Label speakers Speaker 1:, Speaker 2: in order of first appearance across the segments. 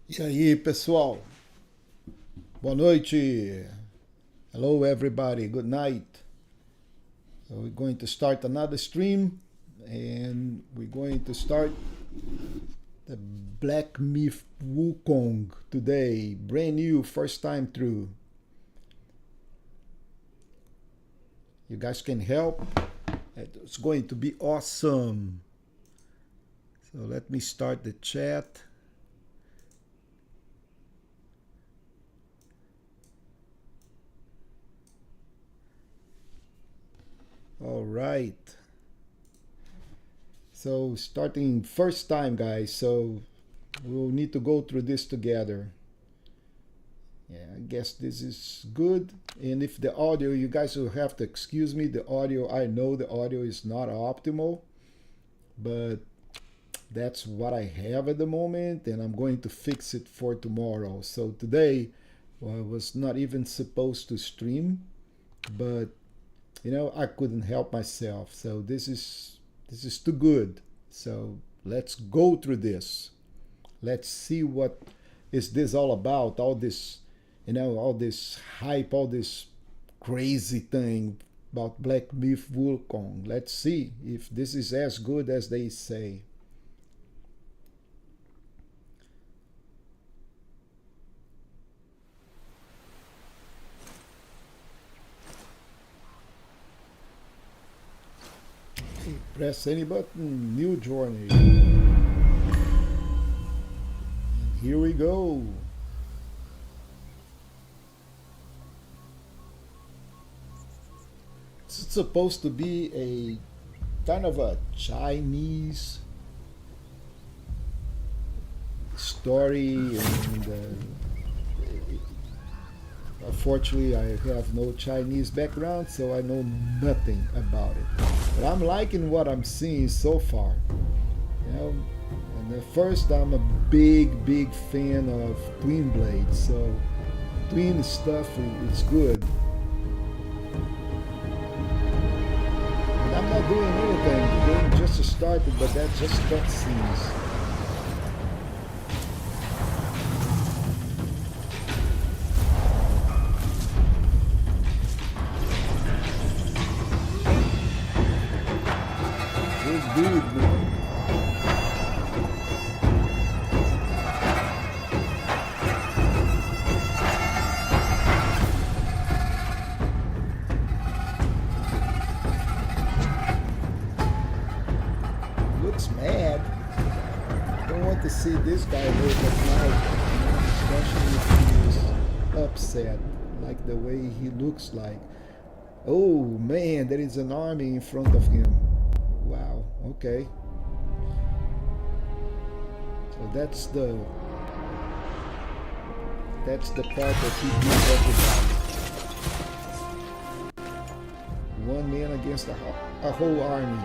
Speaker 1: E aí, pessoal? Boa noite. Hello, everybody. Good night. So we're going to start another stream, and we're going to start the Black Myth Wukong today. Brand new, first time through. You guys can help. It's going to be awesome. So let me start the chat. All right. So starting first time, guys. So we'll need to go through this together. Yeah, I guess this is good. And if the audio, you guys will have to excuse me. The audio, I know the audio is not optimal, but that's what I have at the moment, and I'm going to fix it for tomorrow. So today, well, I was not even supposed to stream, but you know, I couldn't help myself. So this is too good. So let's go through this. Let's see what is this all about. All this, you know, all this hype, all this crazy thing about Black Myth Wukong. Let's see if this is as good as they say. Press any button, new journey. And here we go. It's supposed to be a kind of a Chinese story, and unfortunately I have no Chinese background, so I know nothing about it. But I'm liking what I'm seeing so far. You know, and at first I'm a big fan of Twin Blade, so Twin stuff is good. And I'm not doing anything. The game just started, but that's just cutscenes. Looks mad. Don't want to see this guy work at night, especially if he is upset, like the way he looks like. Oh man, there is an army in front of him. Wow, okay. So that's the part that he beat everybody. One man against a whole army.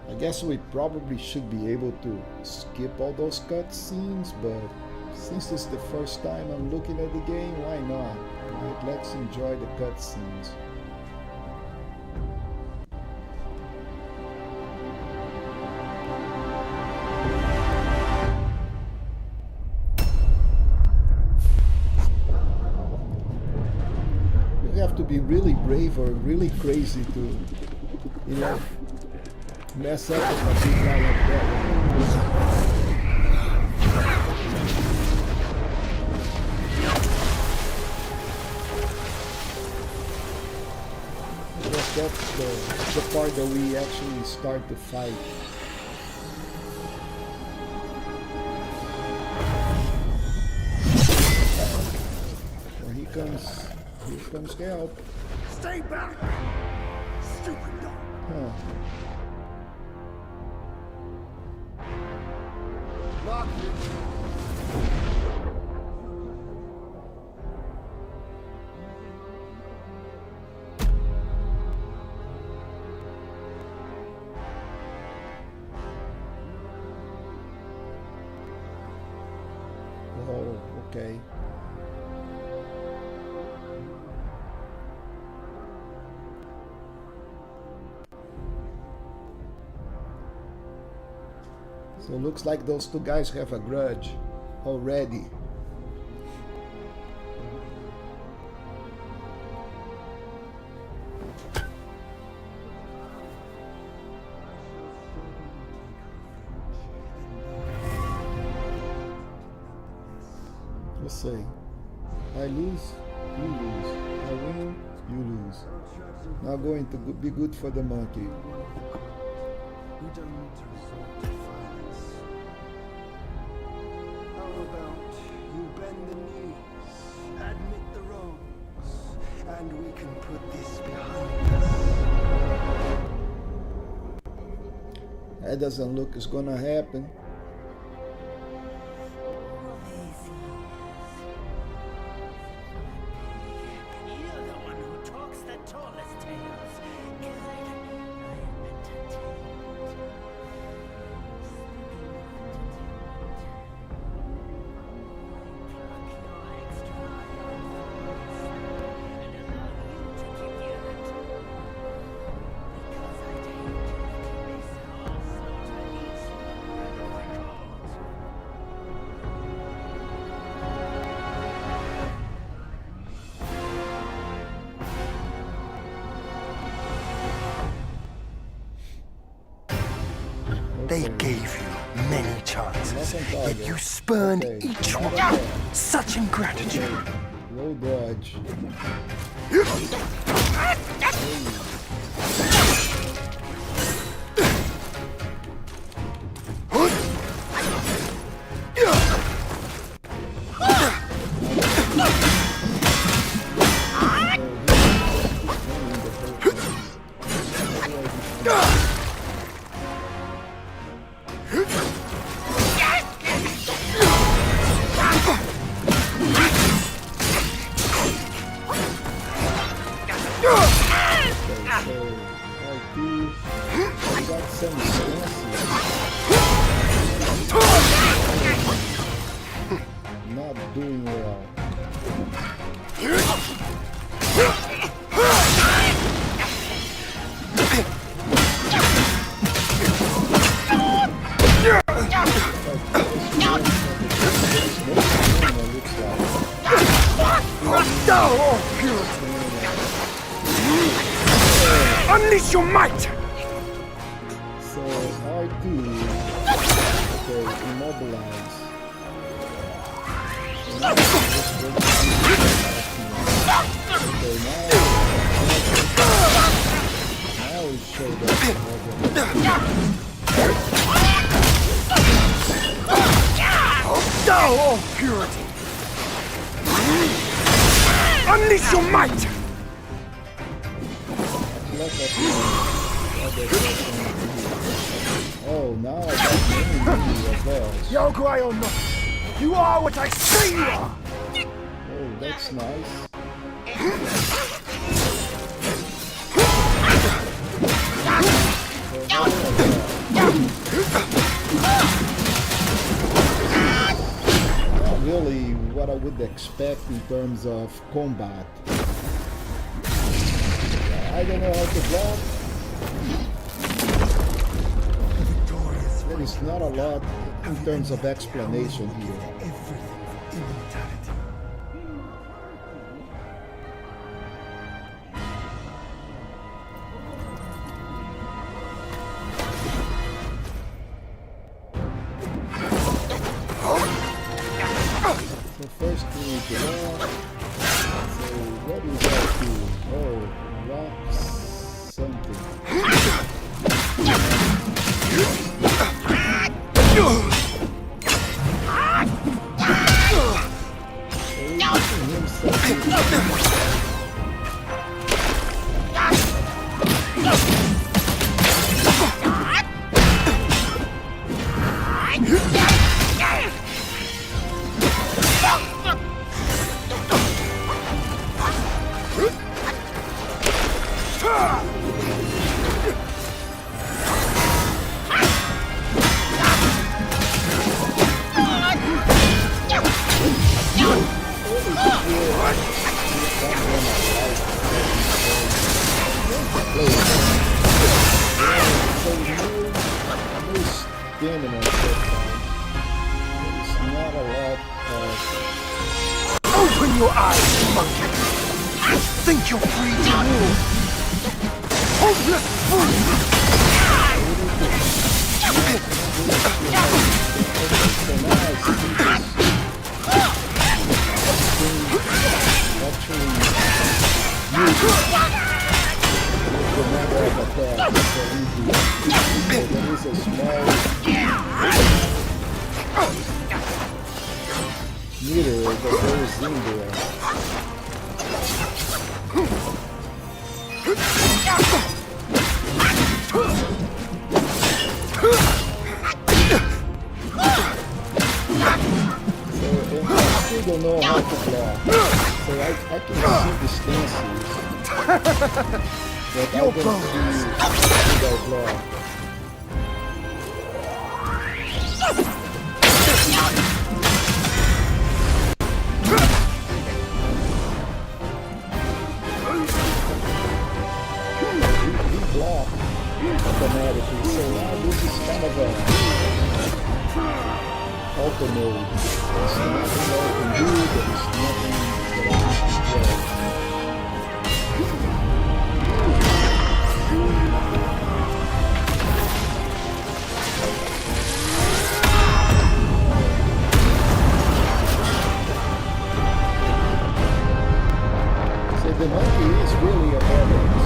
Speaker 1: I guess we probably should be able to skip all those cutscenes, but since it's the first time I'm looking at the game, why not? Right, let's enjoy the cutscenes. You have to be really brave or really crazy to, you know, mess up with a big guy like that. I guess that's the part that we actually start to fight. Here he comes. Here comes help.
Speaker 2: Stay back! Stupid dog!
Speaker 1: Huh. Oh, okay. So it looks like those two guys have a grudge already. Let's see. I lose, you lose. I win, you lose. Not going to be good for the monkey.
Speaker 2: We don't need to resort to violence. How about you bend the knees, admit the wrongs, and we can put this behind us.
Speaker 1: That doesn't look it's gonna happen.
Speaker 3: You're the one who talks the tallest tales. Good. I am entertained.
Speaker 2: They gave you many chances, yet you spurned each one. Such ingratitude.
Speaker 1: Low dodge. Not doing well.
Speaker 2: Unleash your might!
Speaker 1: So R2, okay, immobilize. Okay, now we show that.
Speaker 2: Thou all purity! Unleash your might!
Speaker 1: Oh, now I got many as well.
Speaker 2: Yograi or not, you are what I say you are!
Speaker 1: Oh, that's nice. Not really what I would expect in terms of combat. I don't know how to block. There is not a lot in terms of explanation here.
Speaker 2: Everything for immortality.
Speaker 1: So first we need to lock. So what is that do? Oh, lock something. stamina so far. There's not a lot of...
Speaker 2: Open your eyes, monkey! Think you're free to rule! Hopeless fool!
Speaker 1: Meter that goes in there. So, and I still don't know how to block. So I can see distances. But I don't see that block. Automatically, so now this is kind of a auto mode. There's nothing that I can do, there's nothing that I can do. So the monkey is really a badass.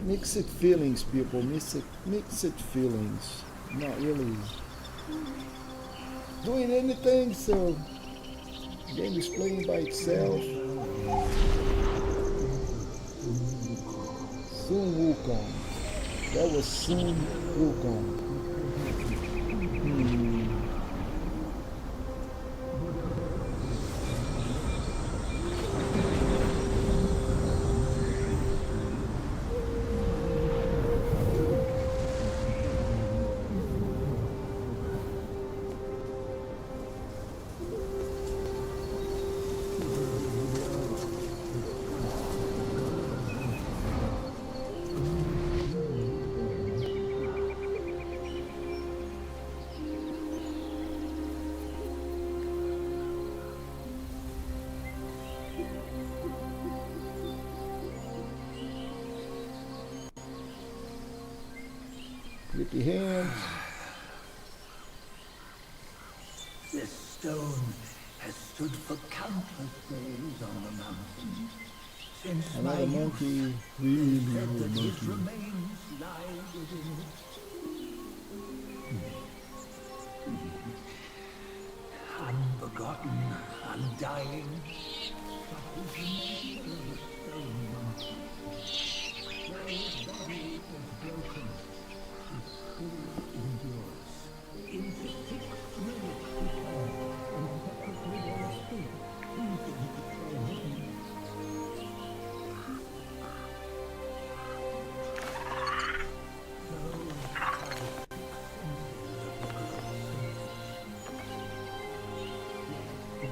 Speaker 1: Mixed feelings, people. Mixed feelings. Not really doing anything, so the game is playing by itself. Sun Wukong. That was Sun Wukong. Flippy hands.
Speaker 3: This stone has stood for countless days on the mountain. Since
Speaker 1: Another
Speaker 3: my
Speaker 1: monkey.
Speaker 3: youth,
Speaker 1: Really
Speaker 3: said
Speaker 1: old
Speaker 3: that his
Speaker 1: monkey.
Speaker 3: remains lie within it. Unforgotten, undying.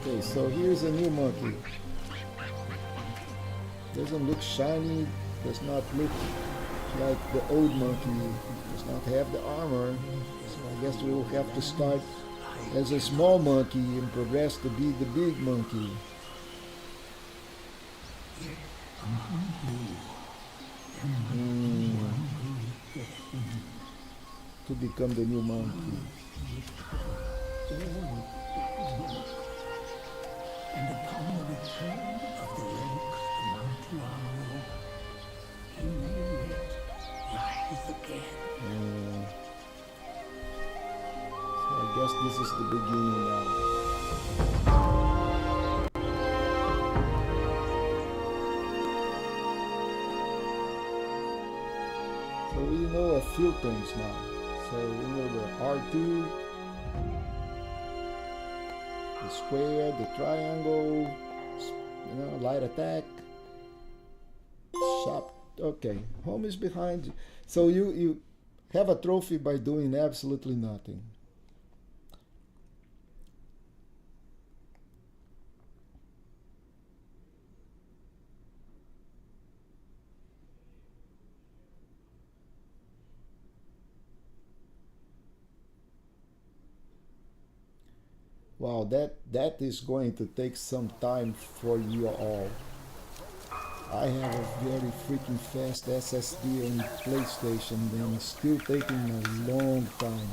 Speaker 1: Okay, so here's a new monkey. Doesn't look shiny, does not look like the old monkey, does not have the armor. So I guess we will have to start as a small monkey and progress to be the big monkey. To become the new monkey.
Speaker 3: And upon the return of the lynx to Mount Raoul, he may yet rise again.
Speaker 1: So I guess this is the beginning now. So we know a few things now. So we know the R2, the square, the triangle, light attack, shop. Okay, home is behind you. So you have a trophy by doing absolutely nothing. Wow, that is going to take some time for you all. I have a very freaking fast SSD on PlayStation, and it's still taking a long time.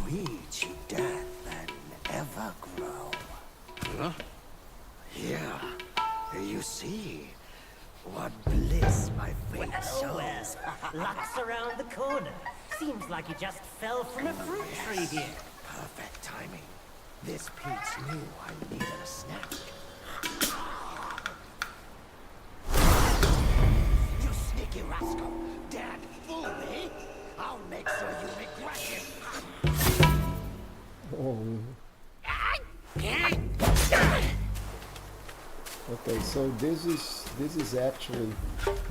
Speaker 2: Reach death and ever grow. Huh? Here, you see what bliss my fate shows.
Speaker 4: Luck's around the corner. Seems like you just fell from a fruit tree here.
Speaker 2: Perfect timing. This Peach knew I needed a snack. You sneaky rascal! Dad fool me! I'll make sure you regret it!
Speaker 1: Oh. Okay, so this is actually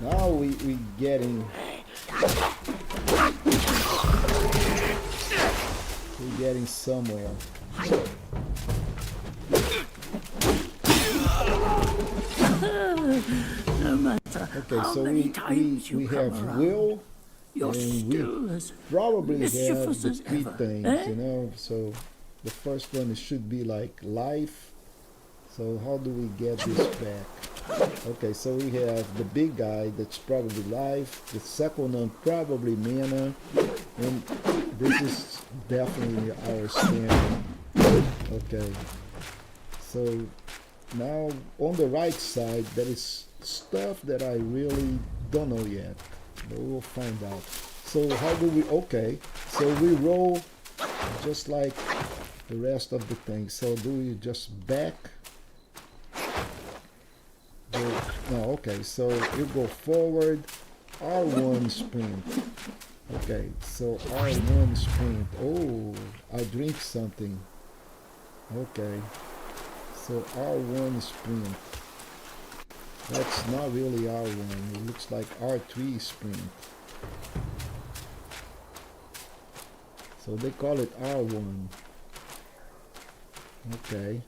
Speaker 1: now we getting we're getting somewhere.
Speaker 3: No matter
Speaker 1: Okay,
Speaker 3: how
Speaker 1: so
Speaker 3: many times
Speaker 1: we
Speaker 3: you
Speaker 1: have
Speaker 3: come around,
Speaker 1: will,
Speaker 3: you're
Speaker 1: and
Speaker 3: still
Speaker 1: we
Speaker 3: as
Speaker 1: probably have
Speaker 3: mischievous
Speaker 1: the
Speaker 3: as
Speaker 1: three
Speaker 3: ever,
Speaker 1: things,
Speaker 3: eh?
Speaker 1: you know. So the first one should be like life. So how do we get this back? Okay, so we have the big guy, that's probably life. The second one probably mana, and this is definitely our standard. Okay, so now on the right side there is stuff that I really don't know yet, but we'll find out. So how do we, okay, so we roll just like the rest of the things. So do we just back? No, okay, so you go forward, R1 sprint. Okay, so R1 sprint. Oh, I drink something. Okay, so R1 sprint. That's not really R1, it looks like R3 sprint. So they call it R1. Okay.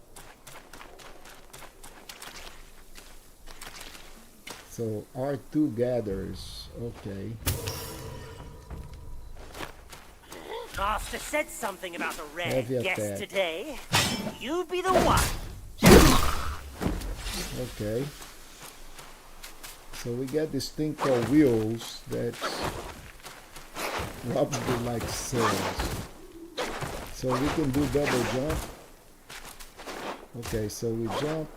Speaker 1: So R2 gathers, okay.
Speaker 4: Master said something about a rare
Speaker 1: Heavy
Speaker 4: guest
Speaker 1: attack.
Speaker 4: today. You be the one.
Speaker 1: Okay. So we get this thing called wheels that's probably like sails. So we can do double jump. Okay, so we jump,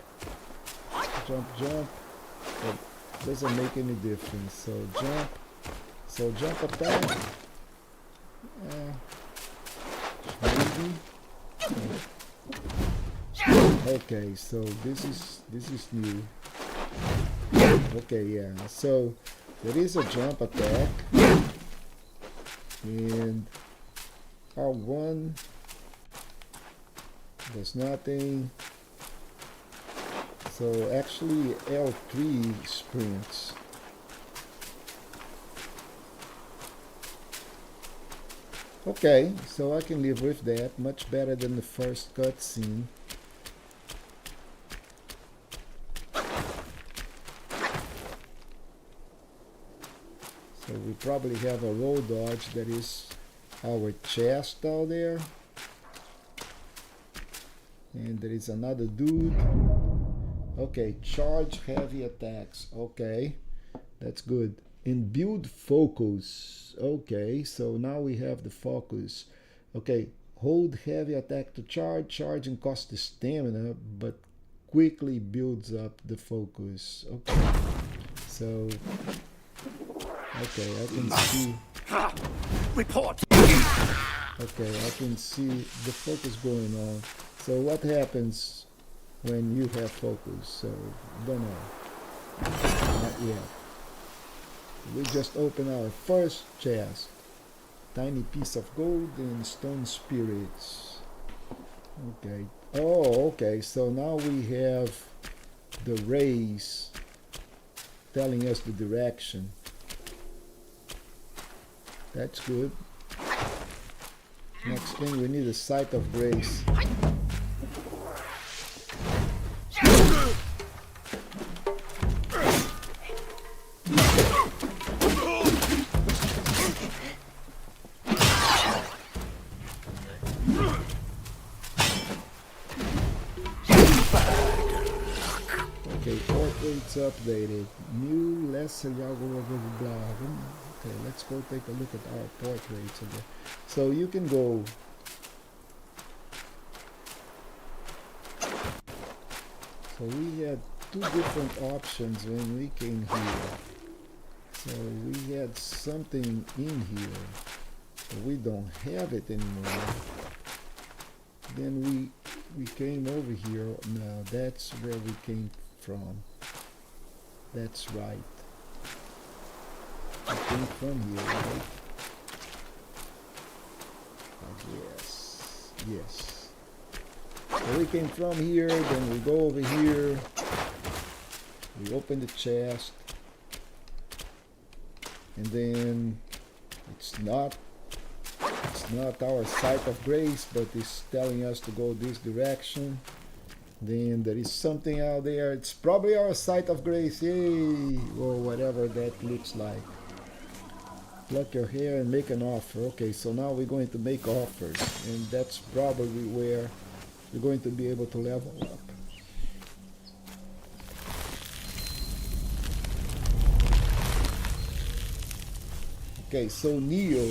Speaker 1: but doesn't make any difference. So jump attack. Maybe. Okay, so this is new. Okay, yeah. So there is a jump attack, and R1 does nothing. So actually L3 sprints. Okay, so I can live with that. Much better than the first cutscene. we probably have a roll dodge that is our chest out there. And there is another dude. Okay, charge heavy attacks. Okay, that's good. And build focus. Okay, so now we have the focus. Okay, hold heavy attack to charge. Charging costs the stamina, but quickly builds up the focus. Okay, so okay, I can see.
Speaker 2: Report.
Speaker 1: Okay, I can see the focus going on. So what happens when you have focus? So don't know. Not yet. We just open our first chest. Tiny piece of gold and stone spirits. Okay. Oh, okay. So now we have the rays telling us the direction. That's good. Next thing, we need a sight of grace. Okay, portraits updated. New, lesser, blah, blah, blah, blah. Okay, let's go take a look at our portraits again. So you can go. So we had two different options when we came here. So we had something in here, but we don't have it anymore. Then we came over here. Now that's where we came from. That's right. We came from here, right? Yes. Yes. So we came from here, then we go over here. We open the chest. And then it's not our sight of grace, but it's telling us to go this direction. Then there is something out there. It's probably our sight of grace, yay, or whatever that looks like. Pluck your hair and make an offer. Okay, so now we're going to make offers, and that's probably where we're going to be able to level up. Okay, so Neo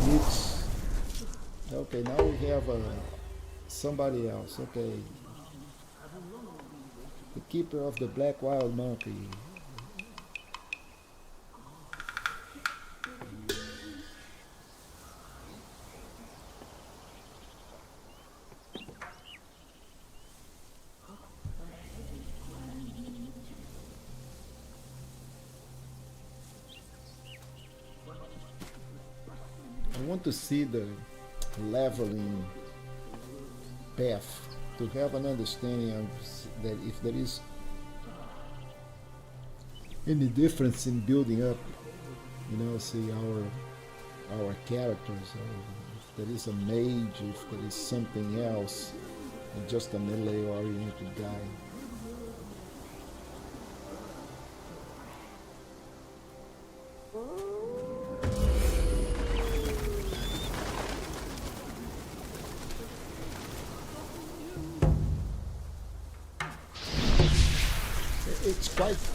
Speaker 1: meets. Okay, now we have somebody else. Okay, the keeper of the Black Wild Monkey. I want to see the leveling path to have an understanding of that if there is any difference in building up, see our characters, if there is a mage, if there is something else, or just a melee oriented guy.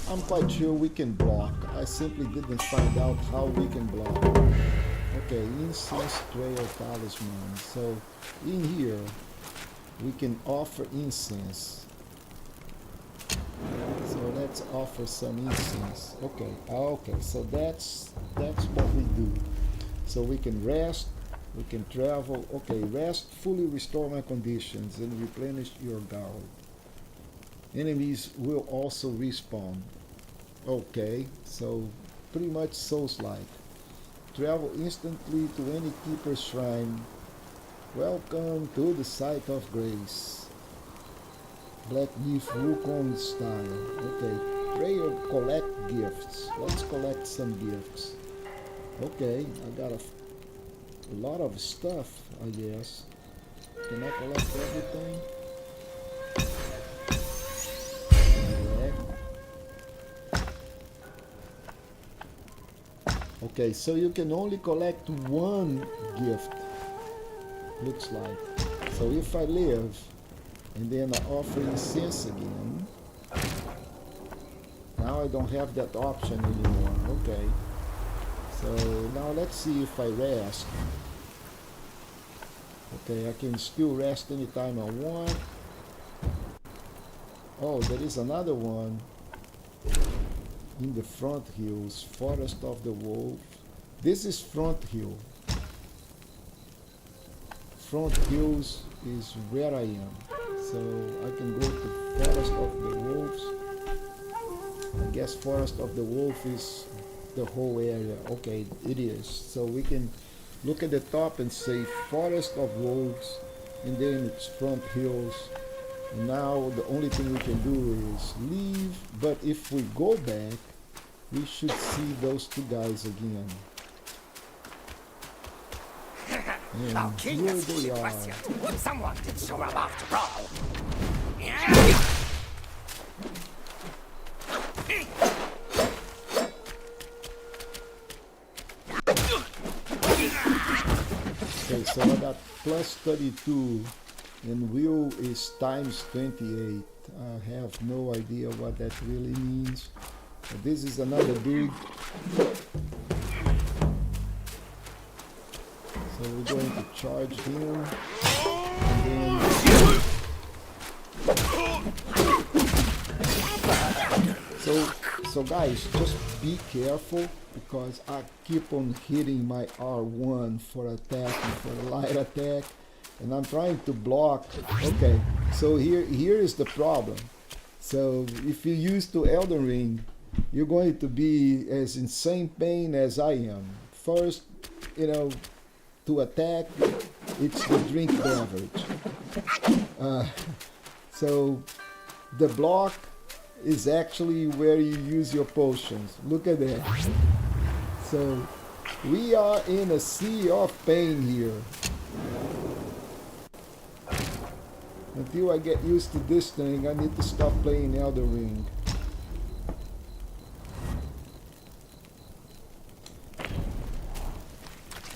Speaker 1: I'm quite sure we can block. I simply didn't find out how we can block. Okay, incense trail talisman. So in here we can offer incense. So let's offer some incense. Okay, so that's what we do. So we can rest, we can travel. Okay, rest, fully restore my conditions and replenish your guard. Enemies will also respawn. Okay, so pretty much Souls-like. Travel instantly to any keeper's shrine. Welcome to the site of grace. Black Leaf Wukong style. Okay, pray or collect gifts. Let's collect some gifts. Okay, I got a lot of stuff, I guess. Can I collect everything? Okay, so you can only collect one gift, looks like. So if I live, and then I offer incense again, now I don't have that option anymore. Okay, so now let's see if I rest. Okay, I can still rest anytime I want. Oh, there is another one in the front hills, Forest of the Wolves. This is front hill. Front hills is where I am. So I can go to Forest of the Wolves. I guess Forest of the Wolf is the whole area. Okay, it is. So we can look at the top and say Forest of Wolves, and then it's front hills. And now the only thing we can do is leave, but if we go back, we should see those two guys again. And here they are.
Speaker 2: Someone did show up after all.
Speaker 1: Okay, so I got plus 32 and will is times 28. I have no idea what that really means. But this is another dude. So we're going to charge him. And then so guys, just be careful because I keep on hitting my R1 for attack and for light attack, and I'm trying to block. Okay, so here is the problem. So if you're used to Elden Ring, you're going to be as insane pain as I am. First, to attack, it's the drink beverage. So the block is actually where you use your potions. Look at that. So we are in a sea of pain here. Until I get used to this thing, I need to stop playing Elden Ring.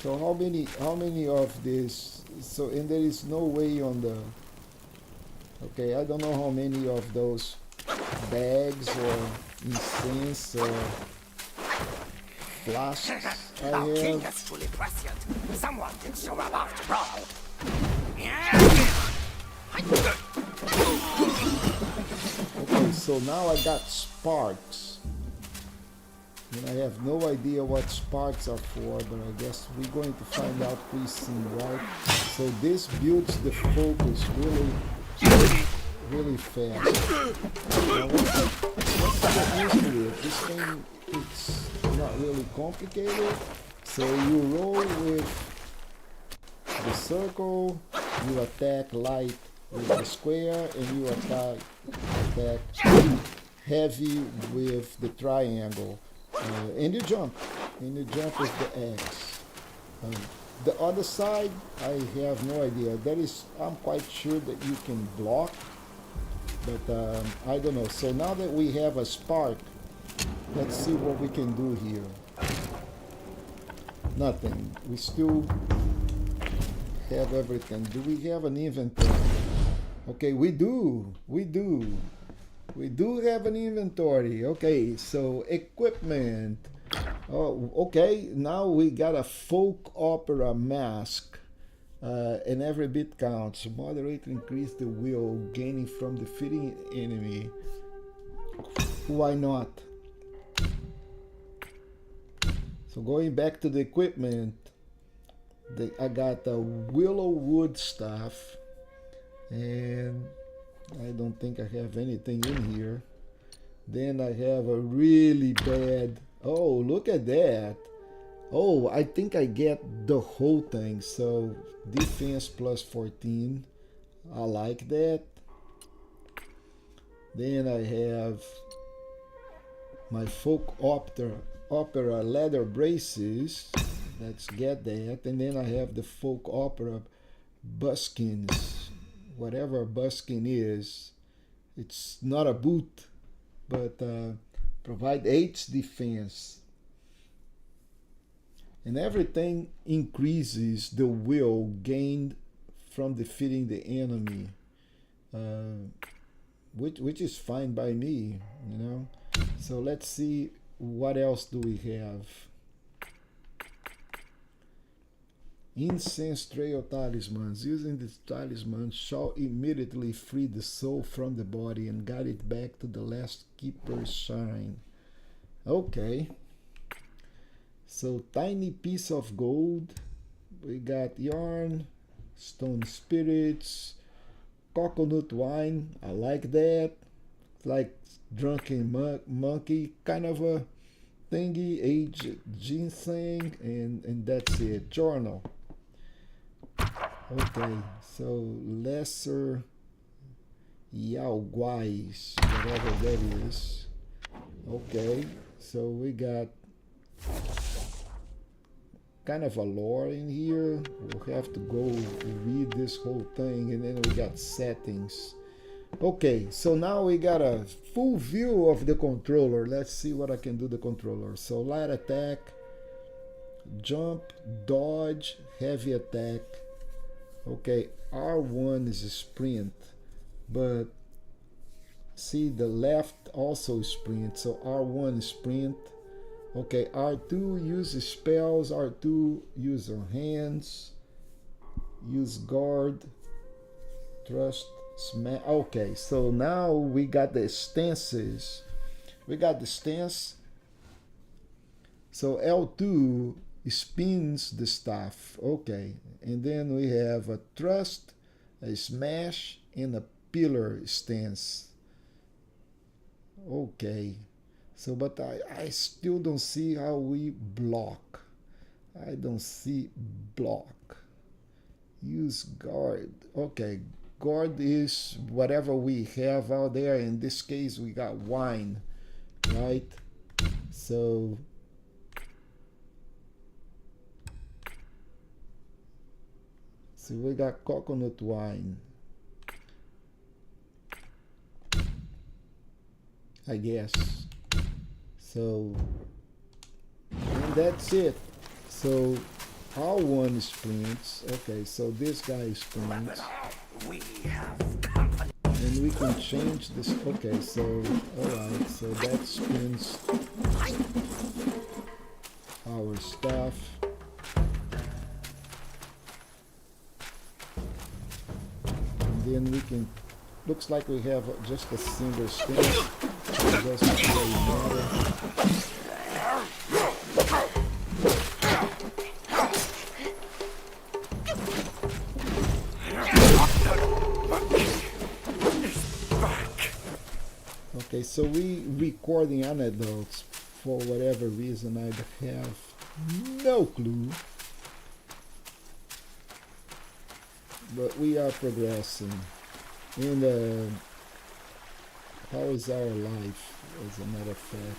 Speaker 1: So how many of this? So, and there is no way on the. Okay, I don't know how many of those bags or incense or flasks I have.
Speaker 2: Truly prescient. Someone did show up after all.
Speaker 1: Okay, so now I got sparks. And I have no idea what sparks are for, but I guess we're going to find out pretty soon, right? So this builds the focus really fast. Now once I get used to it, this thing, it's not really complicated. So you roll with the circle, you attack light with the square, and you attack heavy with the triangle. And you jump with the X. The other side, I have no idea. I'm quite sure that you can block, but I don't know. So now that we have a spark, let's see what we can do here. Nothing. We still have everything. Do we have an inventory? Okay, we do. We do have an inventory. Okay, so equipment. Oh, okay, now we got a folk opera mask. And every bit counts. Moderate increase the will, gaining from defeating enemy. Why not? So going back to the equipment, I got a willow wood staff, and I don't think I have anything in here. Then I have a really bad. Oh, look at that. Oh, I think I get the whole thing. So defense plus 14. I like that. Then I have my folk opera leather braces. Let's get that. And then I have the folk opera buskins. Whatever a buskin is, it's not a boot, but provide 8 defense. And everything increases the will gained from defeating the enemy, which is fine by me, you know. So let's see what else do we have. Incense trail talismans. Using this talisman shall immediately free the soul from the body and guide it back to the last keeper's shrine. Okay. So tiny piece of gold. We got yarn, stone spirits, coconut wine. I like that. It's like drunken monkey kind of a thingy. Aged ginseng, and that's it. Journal. Okay, so lesser Yaoguais, whatever that is. Okay, so we got kind of a lore in here. We'll have to go read this whole thing, and then we got settings. Okay, so now we got a full view of the controller. Let's see what I can do the controller. So light attack, jump, dodge, heavy attack. Okay, R1 is a sprint, but see the left also sprint, so R1 is sprint. Okay, R2 uses spells, R2 use our hands, use guard, thrust, smash. Okay, so now we got the stances. We got the stance. So L2 spins the staff. Okay, and then we have a thrust, a smash, and a pillar stance. Okay, so but I still don't see how we block. I don't see block. Use guard. Okay, guard is whatever we have out there. In this case we got wine, right? So we got coconut wine, I guess. So, and that's it. So R1 sprints. Okay, so this guy sprints. And we can change this. Okay, so alright, so that spins our stuff. Then we can, looks like we have just a single stance. It doesn't really matter. Okay, so we recording anecdotes for whatever reason. I have no clue. But we are progressing. And how is our life, as a matter of fact?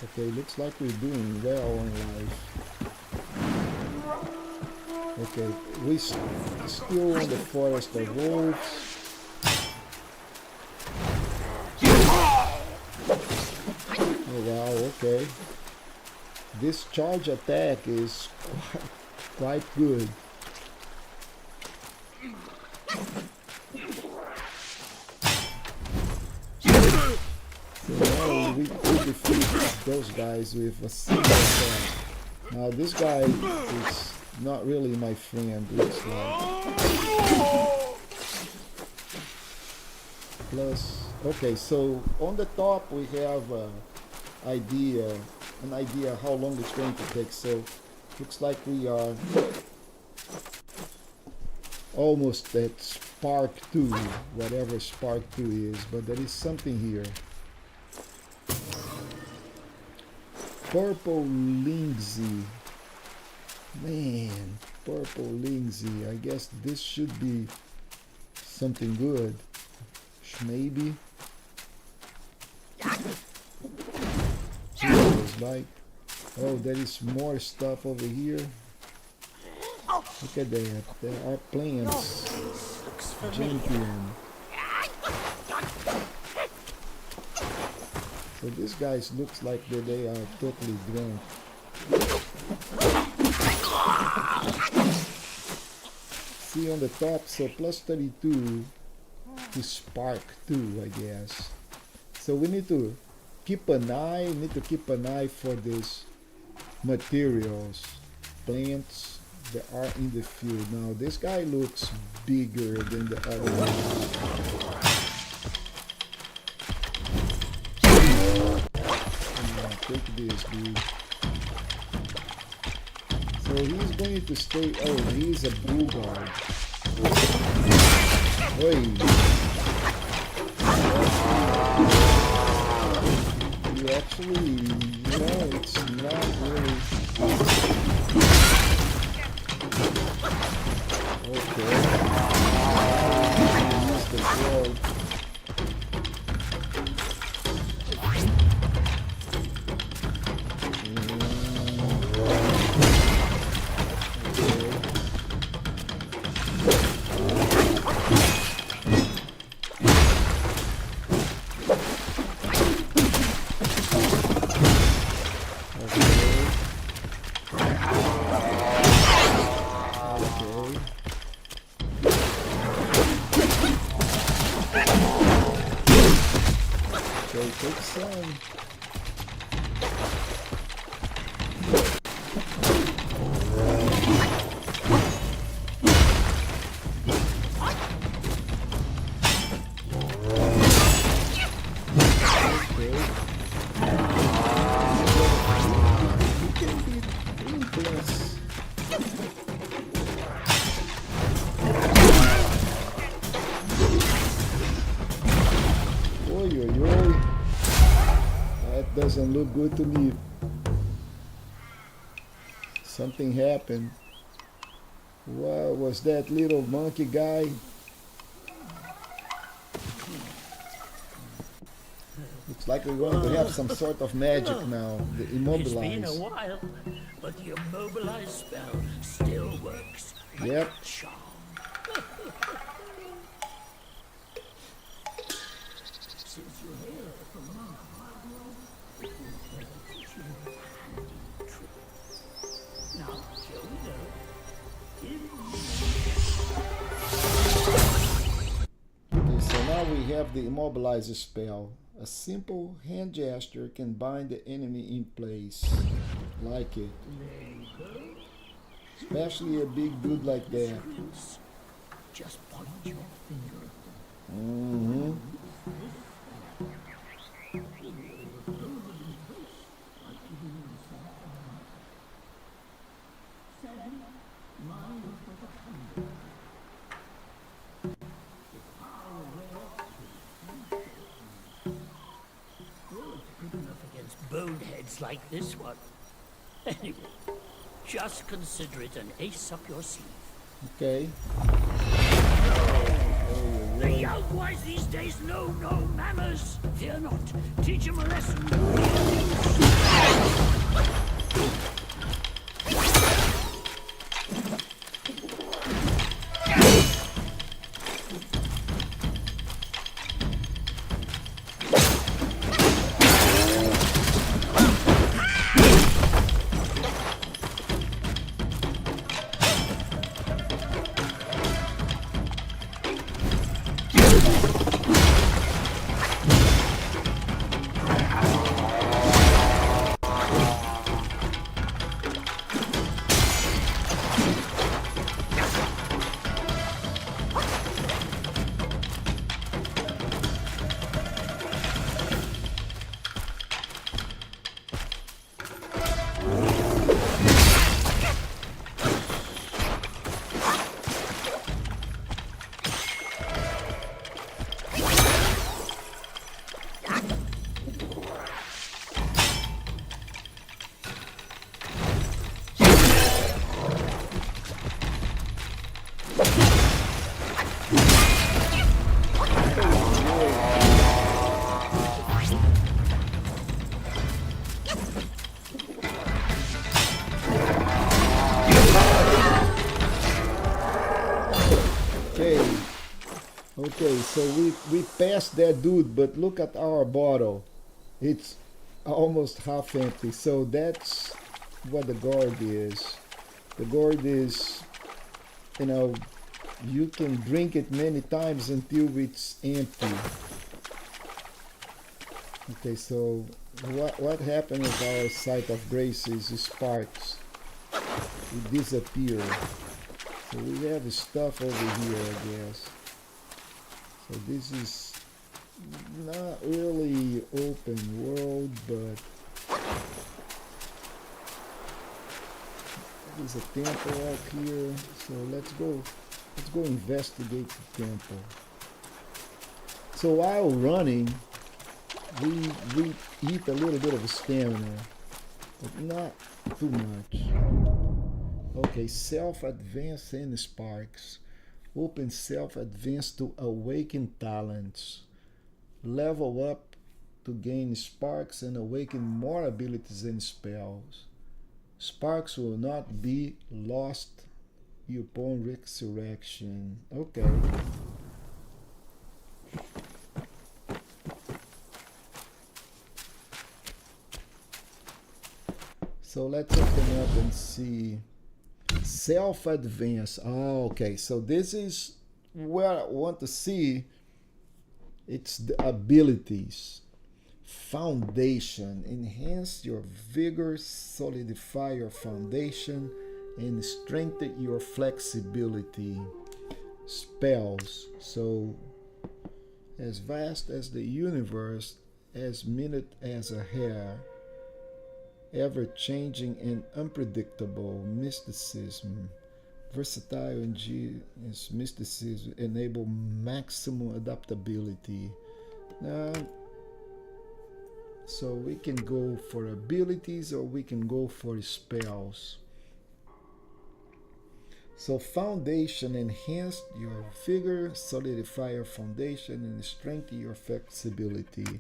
Speaker 1: Okay, looks like we're doing well in life. Okay, we still in the forest of wolves. Oh wow, okay. This charge attack is quite good. So now we defeat those guys with a single attack. Now this guy is not really my friend, looks like. Plus, okay, so on the top we have an idea how long it's going to take. So looks like we are almost at Spark 2, whatever Spark 2 is, but there is something here. Purple Lindsay. Man, Purple Lindsay. I guess this should be something good. Maybe. Like, oh, there is more stuff over here. Look at that. There are plants. Jumping. So these guys looks like they are totally drunk. See on the top, so plus 32 to spark 2, I guess. So we need to keep an eye, for these materials, plants that are in the field. Now this guy looks bigger than the other one. Take this, dude. So he's going to stay. Oh, he's a Bugard. Oi. You actually, it's not really. Okay. Use the sword. Take some. Doesn't look good to me. Something happened. What was that little monkey guy? Looks like we're going to have some sort of magic now. The immobilize.
Speaker 3: It's been a while, but the immobilize spell still works.
Speaker 1: Yep.
Speaker 3: Charm. Since you're here from Mount Hogwart, now, shall we go?
Speaker 1: Okay, so now we have the immobilize spell. A simple hand gesture can bind the enemy in place. Like it. Especially a big dude like that.
Speaker 3: Just point your finger at them.
Speaker 1: Mm-hmm.
Speaker 3: Boneheads like this one. Anyway, just consider it an ace up your sleeve.
Speaker 1: Okay.
Speaker 3: The young boys these days know no manners. Fear not. Teach them a lesson.
Speaker 1: Okay, so we passed that dude, but look at our bottle. It's almost half empty. So that's what the gourd is. The gourd is, you know, you can drink it many times until it's empty. Okay, so what happened with our site of grace is sparks. It disappear. So we have stuff over here, I guess. So this is not really open world, but there's a temple out here. So let's go investigate the temple. So while running, we eat a little bit of stamina, but not too much. Okay, self-advance and sparks. Open self-advance to awaken talents. Level up to gain sparks and awaken more abilities and spells. Sparks will not be lost upon resurrection. Okay. So let's open up and see. Self-advance. Oh, okay. So this is where I want to see. It's the abilities. Foundation. Enhance your vigor, solidify your foundation, and strengthen your flexibility. Spells. So as vast as the universe, as minute as a hair, ever-changing and unpredictable. Mysticism. Versatile and genius mysticism enable maximum adaptability. So we can go for abilities or we can go for spells. So foundation, enhance your vigor, solidify your foundation, and strengthen your flexibility.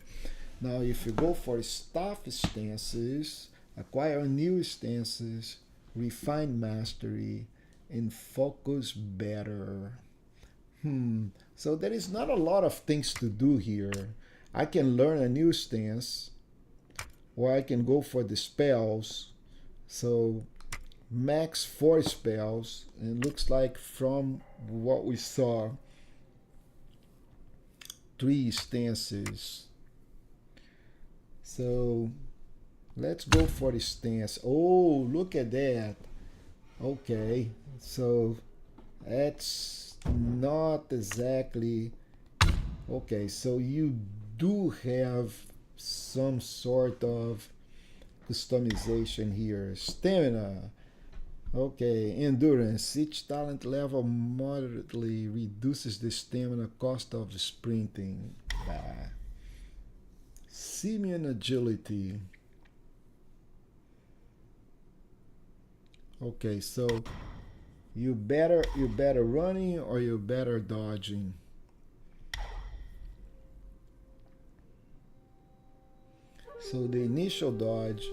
Speaker 1: Now if you go for staff stances, acquire new stances, refine mastery, and focus better. So there is not a lot of things to do here. I can learn a new stance, or I can go for the spells. So max 4 spells, and looks like from what we saw, 3 stances. So let's go for the stance. Oh, look at that. Okay, so that's not exactly okay. So you do have some sort of customization here. Stamina. Okay, endurance. Each talent level moderately reduces the stamina cost of the sprinting. Simian agility. Okay, so you better running or you better dodging. So the initial dodge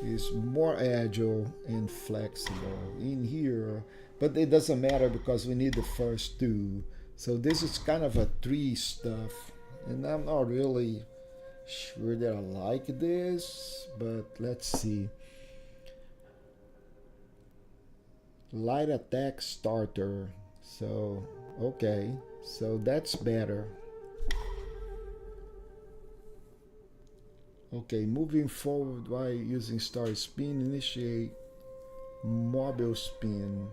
Speaker 1: is more agile and flexible in here, but it doesn't matter because we need the first 2. So this is kind of a 3 stuff, and I'm not really sure that I like this, but let's see. Light attack starter. So okay, so that's better. Okay, moving forward while using star spin, initiate mobile spin.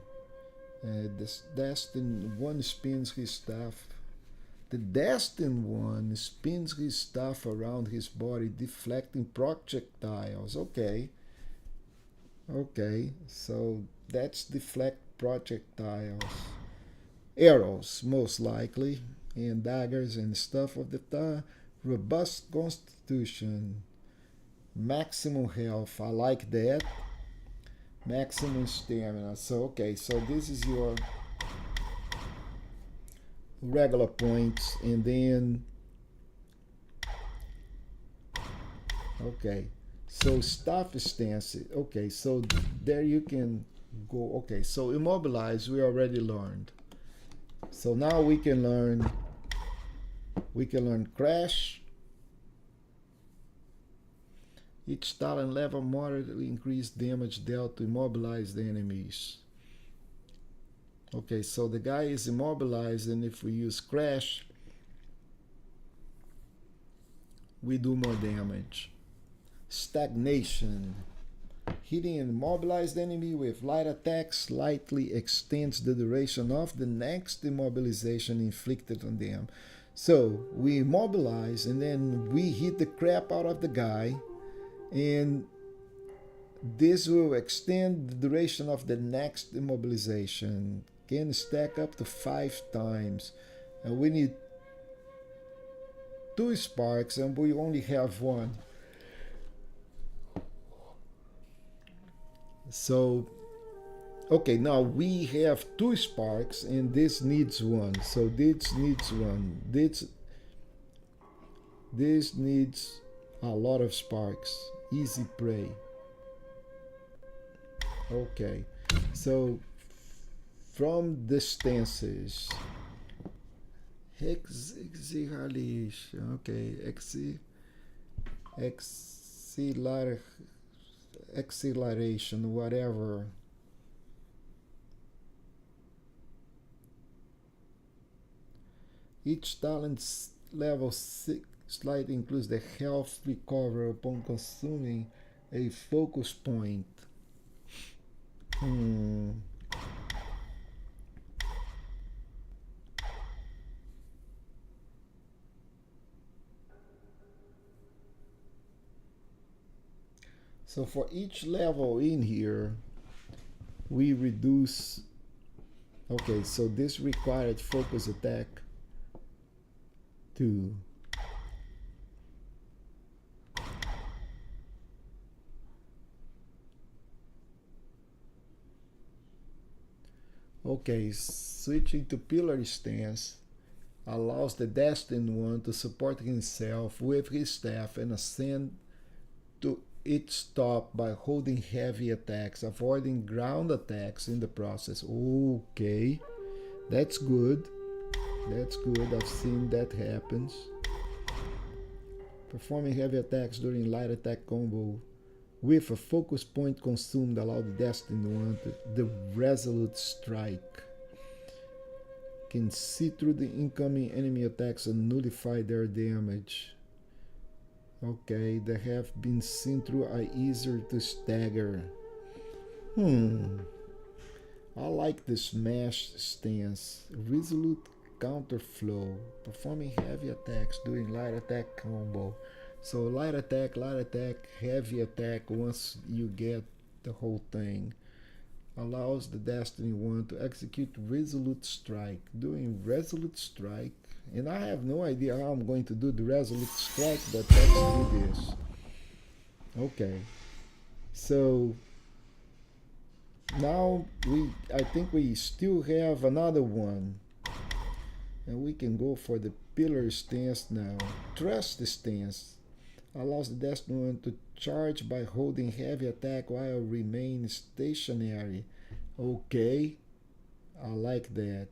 Speaker 1: This destined one spins his staff. The destined one spins his staff around his body, deflecting projectiles. Okay, so that's deflect projectiles, arrows most likely, and daggers and stuff of the time. Robust constitution, maximum health. I like that. Maximum stamina. So okay, so this is your regular points, and then okay, so staff stance. Okay, so there you can go. Okay, so immobilize we already learned. So now we can learn crash, Each talent level moderately increased damage dealt to immobilized enemies. Okay, so the guy is immobilized, and if we use Crash, we do more damage. Stagnation. Hitting an immobilized enemy with light attack slightly extends the duration of the next immobilization inflicted on them. So we immobilize and then we hit the crap out of the guy, and this will extend the duration of the next immobilization. Can stack up to 5 times. And we need 2 sparks and we only have 1. So, okay, now we have 2 sparks and this needs 1. So this needs 1. This needs a lot of sparks. Easy prey. Okay, so from distances, exhalation. Okay, acceleration, whatever. Each talent level 6 slightly includes the health recovery upon consuming a focus point. So for each level in here, we reduce. Okay, so this required focus attack 2. Okay, switching to pillar stance allows the destined one to support himself with his staff and ascend to its top by holding heavy attacks, avoiding ground attacks in the process. Okay, that's good. That's good. I've seen that happens. Performing heavy attacks during light attack combo with a focus point consumed allow the destined one to the resolute strike. Can see through the incoming enemy attacks and nullify their damage. Okay, they have been seen through are easier to stagger. I like the smash stance. Resolute counterflow. Performing heavy attacks during light attack combo. So light attack, heavy attack once you get the whole thing. Allows the Destiny one to execute Resolute Strike. Doing Resolute Strike. And I have no idea how I'm going to do the Resolute Strike, but let's do this. Okay. So now I think we still have another one. And we can go for the pillar stance now. Trust stance allows the Destiny one to charge by holding heavy attack while remain stationary. Okay, I like that.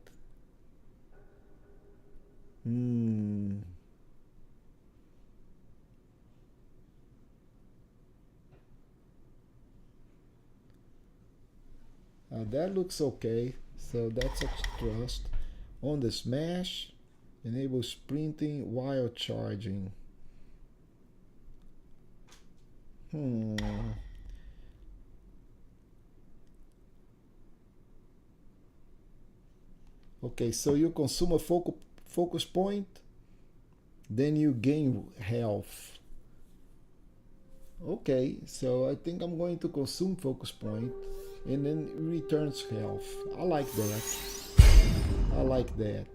Speaker 1: That looks okay. So that's a trust. On the smash, enable sprinting while charging. Okay, so you consume a focus point, then you gain health. Okay, so I think I'm going to consume focus point, and then it returns health. I like that. I like that.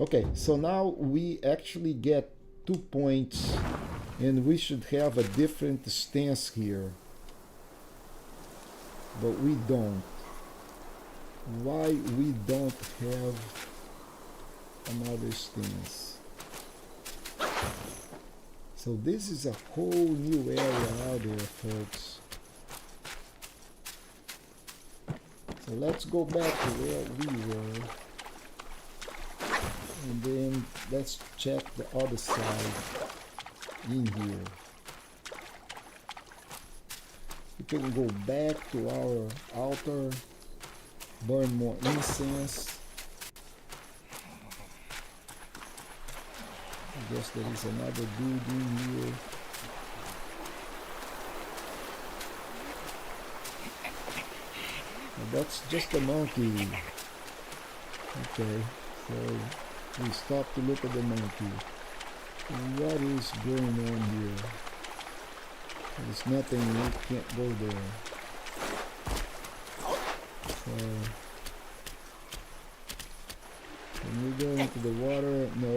Speaker 1: Okay, so now we actually get 2 points, and we should have a different stance here. But we don't. Why we don't have another stance? So this is a whole new area out there, folks. So let's go back to where we were. And then let's check the other side in here. can go back to our altar, burn more incense. I guess there is another dude in here. That's just a monkey. Okay, so we stop to look at the monkey. What is going on here? There's nothing, we can't go there. So, can we go into the water? No.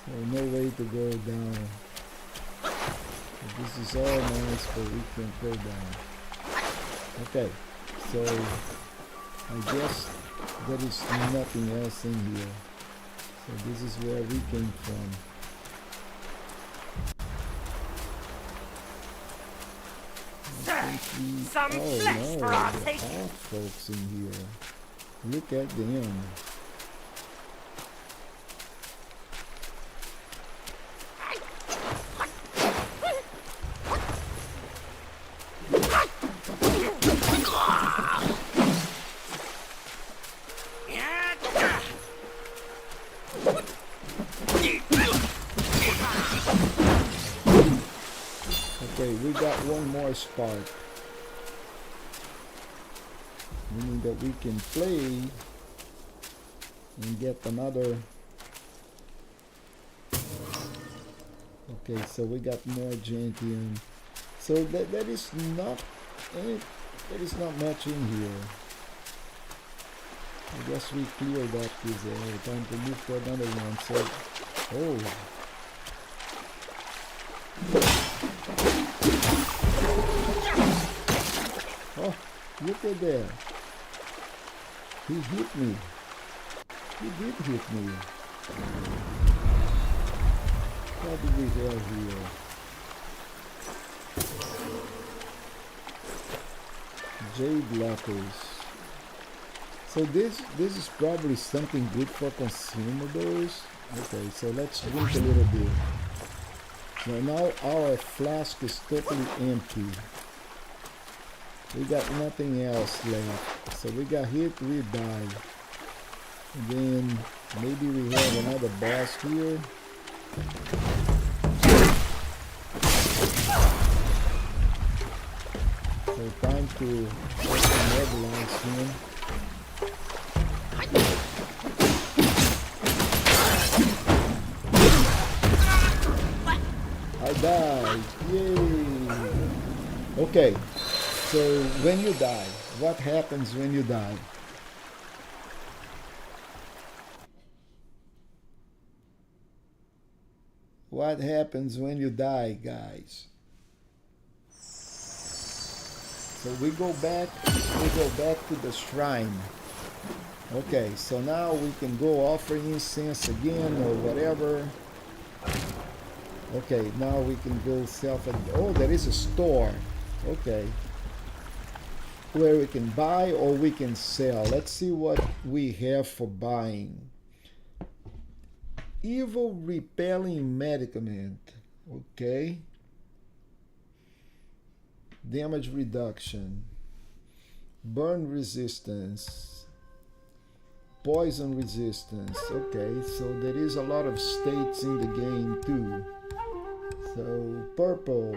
Speaker 1: So no way to go down. This is all nice, but we can't go down. Okay, so I guess there is nothing else in here. So this is where we came from.
Speaker 4: Some flesh for our
Speaker 1: there
Speaker 4: taking.
Speaker 1: are folks in here. Look at them. Okay, we got one more spark. Meaning that we can play and get another. Okay, so we got more gentian. So that is not much in here. I guess we cleared up this area. Time to look for another one. So, oh. Oh, look at that. He hit me. He did hit me. What do we have here? Jade blockers. So this is probably something good for consumables. Okay, so let's drink a little bit. Now our flask is totally empty. We got nothing else left. So we got hit, we died. And then maybe we have another boss here. So time to mobilize him. I died. Yay! Okay. So when you die, what happens when you die? What happens when you die, guys? So we go back to the shrine. Okay, so now we can go offer incense again or whatever. Okay, now we can go oh, there is a store. Okay. Where we can buy or we can sell. Let's see what we have for buying. Evil repelling medicament. Okay. Damage reduction. Burn resistance. Poison resistance. Okay, so there is a lot of states in the game too. So purple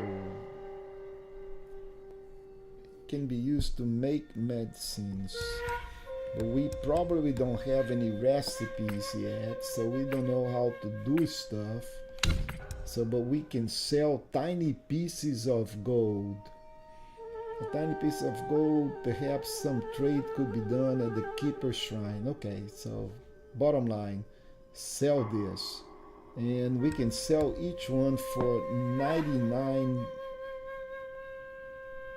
Speaker 1: can be used to make medicines, but we probably don't have any recipes yet, so we don't know how to do stuff. So but we can sell tiny pieces of gold. A tiny piece of gold, perhaps some trade could be done at the Keeper Shrine. Okay, so bottom line, sell this, and we can sell each one for 99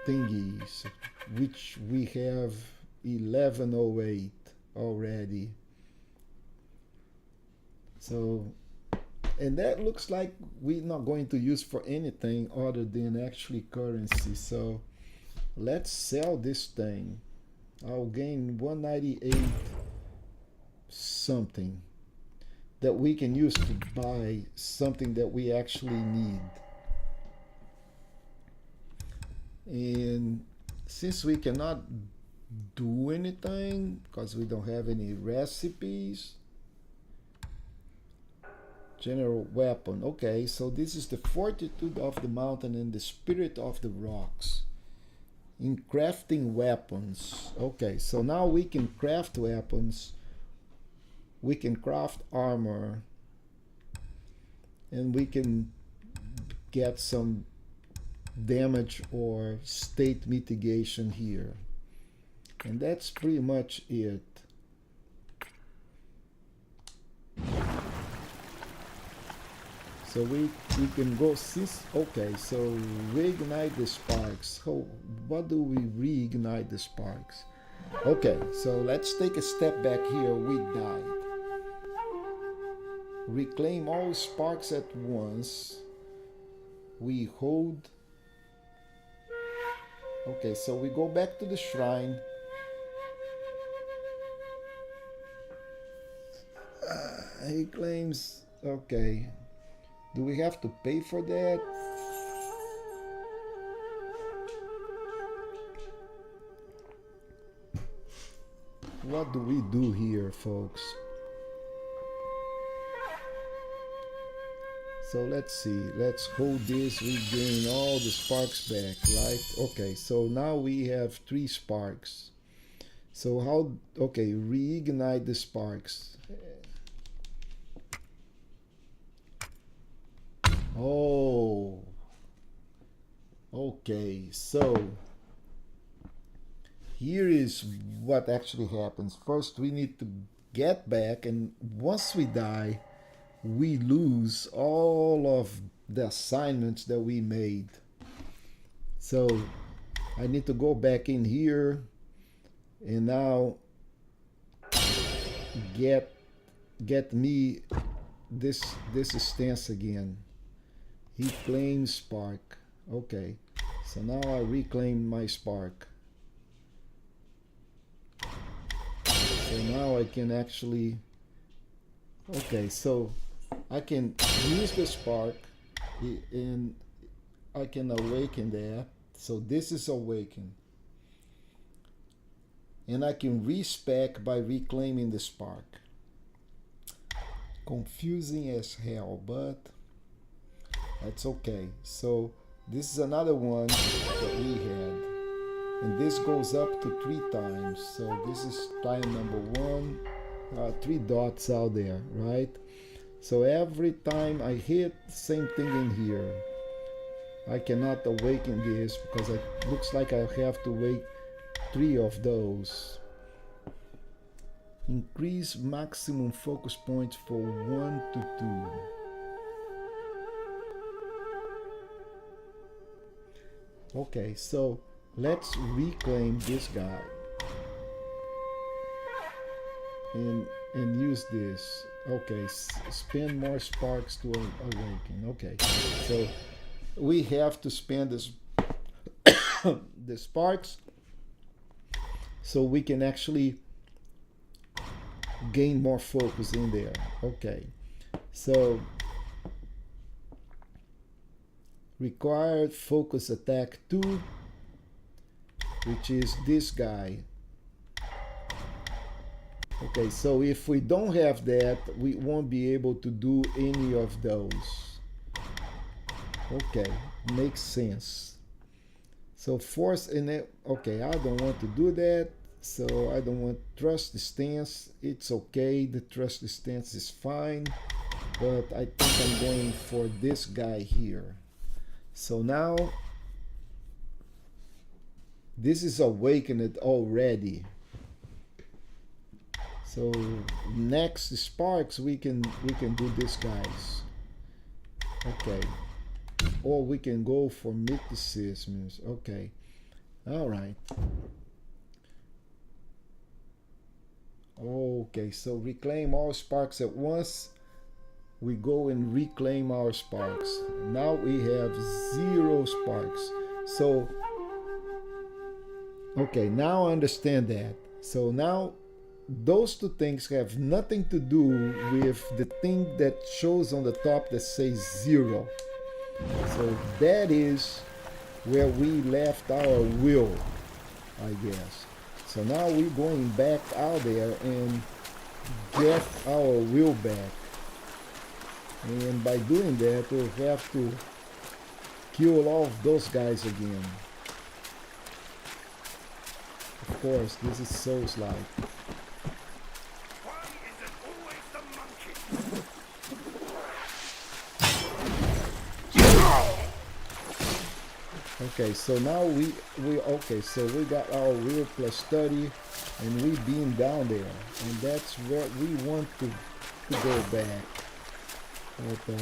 Speaker 1: thingies, which we have 1108 already. So, and that looks like we're not going to use for anything other than actually currency. So let's sell this thing. I'll gain 198 something. that we can use to buy something that we actually need. And since we cannot do anything because we don't have any recipes, general weapon. Okay, so this is the fortitude of the mountain and the spirit of the rocks. In crafting weapons. Okay, so now we can craft weapons. We can craft armor. And we can get some damage or state mitigation here. And that's pretty much it. So we can go since, okay, so reignite the sparks. What do we reignite the sparks? Okay, so let's take a step back here. We died. Reclaim all sparks at once. We hold. Okay, so we go back to the shrine. He claims, okay. Do we have to pay for that? What do we do here, folks? So let's see. Let's hold this. We gain all the sparks back, right? Okay, so now we have 3 sparks. So how, okay, reignite the sparks. Oh, okay, so here is what actually happens. First, we need to get back, and once we die, we lose all of the assignments that we made. So I need to go back in here and now get me this stance again. He claims spark. Okay, so now I reclaim my spark. So now I can actually, okay, so I can use the spark and I can awaken that. So this is awakened. And I can respec by reclaiming the spark. Confusing as hell, but that's okay. So this is another one that we had. And this goes up to 3 times. So this is time number 1. 3 dots out there, right? So every time I hit, same thing in here. I cannot awaken this because it looks like I have to wait 3 of those. Increase maximum focus points for 1 to 2. Okay, so let's reclaim this guy and use this. Okay, spend more sparks to awaken. Okay, so we have to spend this the sparks so we can actually gain more focus in there. Okay, so required focus attack 2, which is this guy. Okay, so if we don't have that, we won't be able to do any of those. Okay, makes sense. So force in it. Okay, I don't want to do that. So I don't want trust the stance. It's okay. The trust the stance is fine. But I think I'm going for this guy here. So now this is awakened already. So next sparks we can do this, guys. Okay. Or we can go for mysticism. Okay. All right. Okay, so reclaim all sparks at once. We go and reclaim our sparks. Now we have 0 sparks. So, okay, now I understand that. So now those two things have nothing to do with the thing that shows on the top that says 0. So that is where we left our wheel, I guess. So now we're going back out there and get our wheel back. And by doing that, we'll have to kill all of those guys again. Of course, this is Souls-like.
Speaker 2: Why is it always the monkey?
Speaker 1: Okay, so now we got our wheel plus study, and we beam down there, and that's where we want to go back. But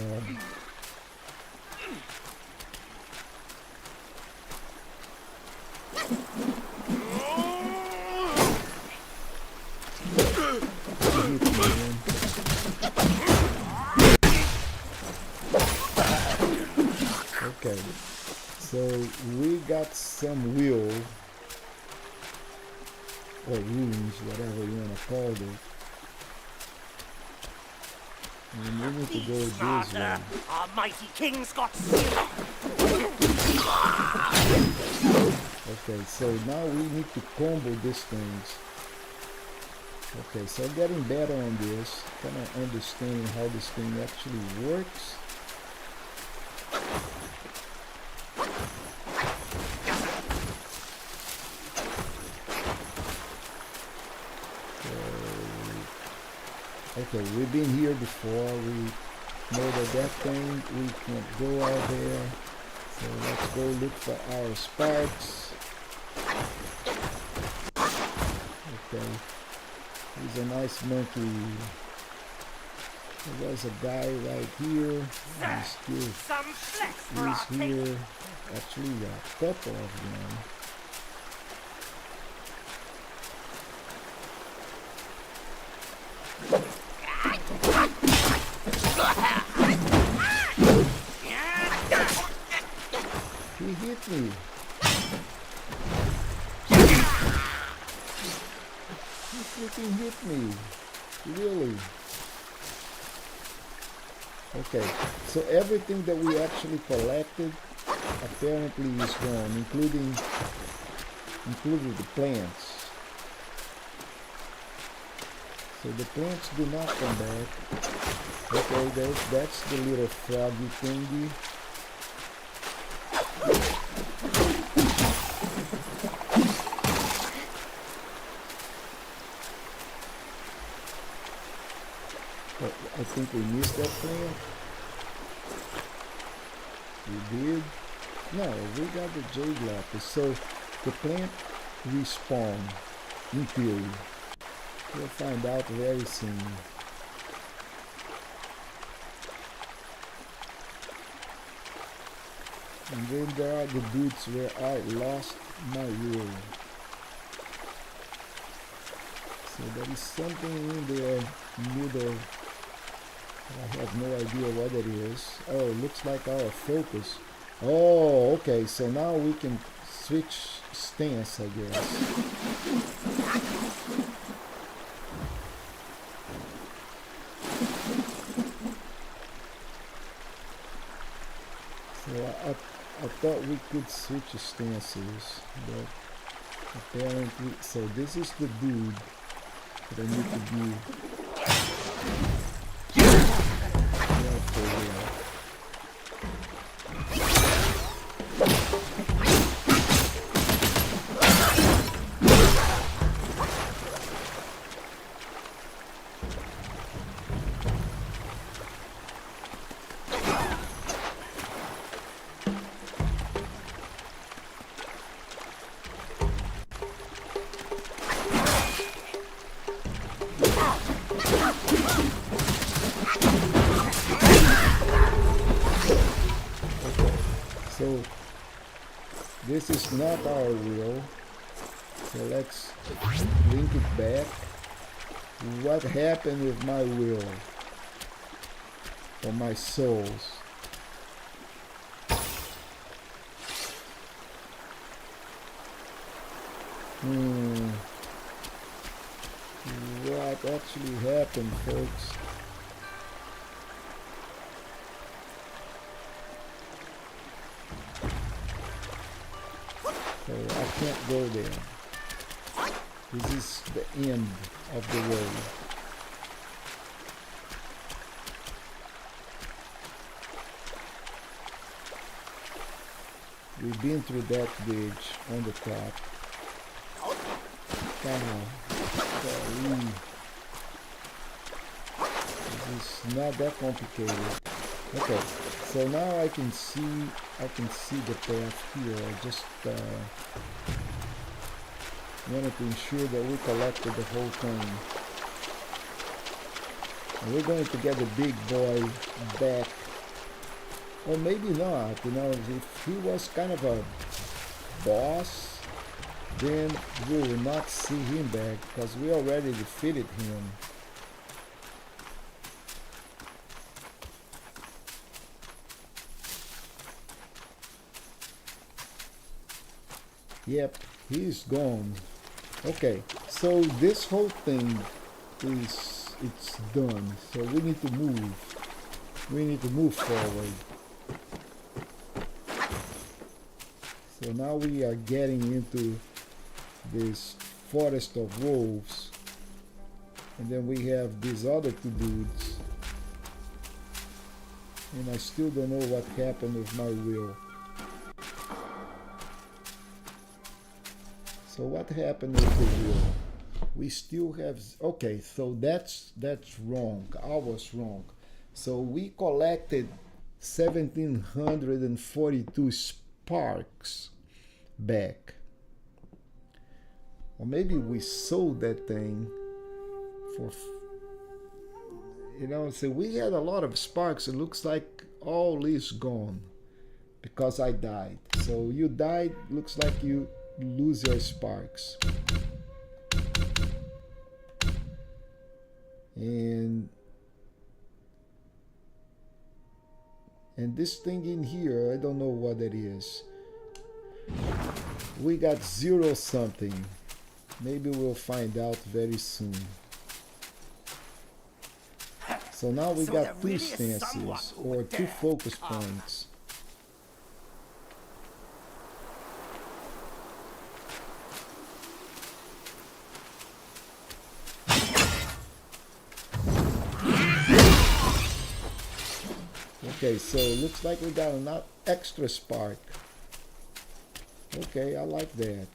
Speaker 1: okay, so we got some wheel or runes, whatever you want to call it. And we need to go this way.
Speaker 4: Our mighty king's got skill.
Speaker 1: Okay, so now we need to combo these things. Okay, so getting better on this, kind of understanding how this thing actually works. Okay, we've been here before. We know that thing, we can't go out there. So let's go look for our sparks. Okay, he's a nice monkey. There was a guy right here. He's still here. Actually, a couple of them. He hit me. He freaking hit me. Really? Okay, so everything that we actually collected apparently is gone, including the plants. So the plants do not come back. Okay, that's the little froggy thingy. But I think we missed that plant. We did? No, we got the jade lapis. So the plant respawn in theory. We'll find out very soon. And then there are the dudes where I lost my wheel. So there is something in the middle. I have no idea what it is. Oh, looks like our focus. Oh, okay. So now we can switch stance, I guess. So I thought we could switch stances, but apparently, so this is the dude that I need to be careful with. So this is not our wheel. So let's link it back. What happened with my wheel? Or my souls? what actually happened, folks. So I can't go there. This is the end of the road. We've been through that bridge on the top. This is not that complicated. Okay, so now I can see the path here. I just wanted to ensure that we collected the whole thing. And we're going to get the big boy back. Or maybe not, you know, if he was kind of a boss, then we will not see him back because we already defeated him. Yep, he's gone. Okay, so this whole thing it's done. So we need to move. We need to move forward. So now we are getting into this forest of wolves. And then we have these other two dudes. And I still don't know what happened with my will. So what happened with the wheel? We still have, okay, so that's wrong. I was wrong. So we collected 1742 sparks back. Or maybe we sold that thing for, you know, so we had a lot of sparks. It looks like all is gone because I died. So you died, looks like you lose your sparks. And this thing in here, I don't know what it is. We got 0 something. Maybe we'll find out very soon. So now we got 2 stances or 2 focus points. Okay, so looks like we got an extra spark. Okay, I like that.